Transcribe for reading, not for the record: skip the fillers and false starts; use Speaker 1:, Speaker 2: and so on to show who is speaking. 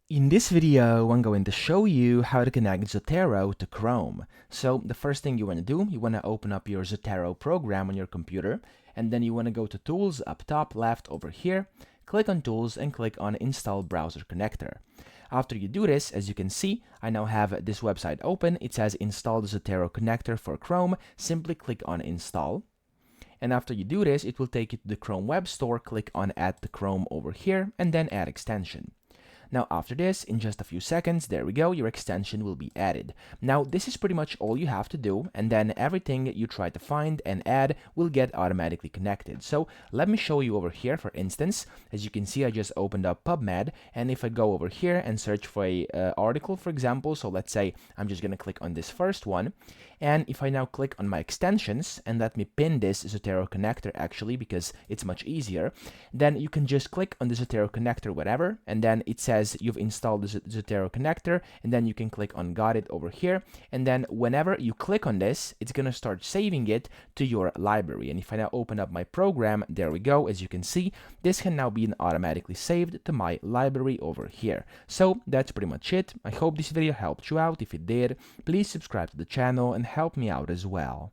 Speaker 1: In this video, I'm going to show you how to connect Zotero to Chrome. So the first thing you want to do, you want to open up your Zotero program on your computer, and then you want to go to Tools up top left over here, click on Tools and click on Install Browser Connector. After you do this, as you can see, I now have this website open. It says Install the Zotero connector for Chrome. Simply click on Install. And after you do this, it will take you to the Chrome Web Store. Click on Add to Chrome over here, and then Add Extension. Now after this, in just a few seconds, there we go, your extension will be added. Now this is pretty much all you have to do, and then everything you try to find and add will get automatically connected. So let me show you over here. For instance, as you can see, I just opened up PubMed, and if I go over here and search for a article, for example, so let's say I'm just gonna click on this first one, and if I now click on my extensions, and let me pin this Zotero connector actually, because it's much easier, then you can just click on the Zotero connector, whatever, and then it says you've installed the Zotero connector, and then you can click on got it over here, and then whenever you click on this, it's gonna start saving it to your library. And if I now open up my program, there we go, as you can see, this can now be automatically saved to my library over here. So that's pretty much it. I hope this video helped you out. If it did, please subscribe to the channel and help me out as well.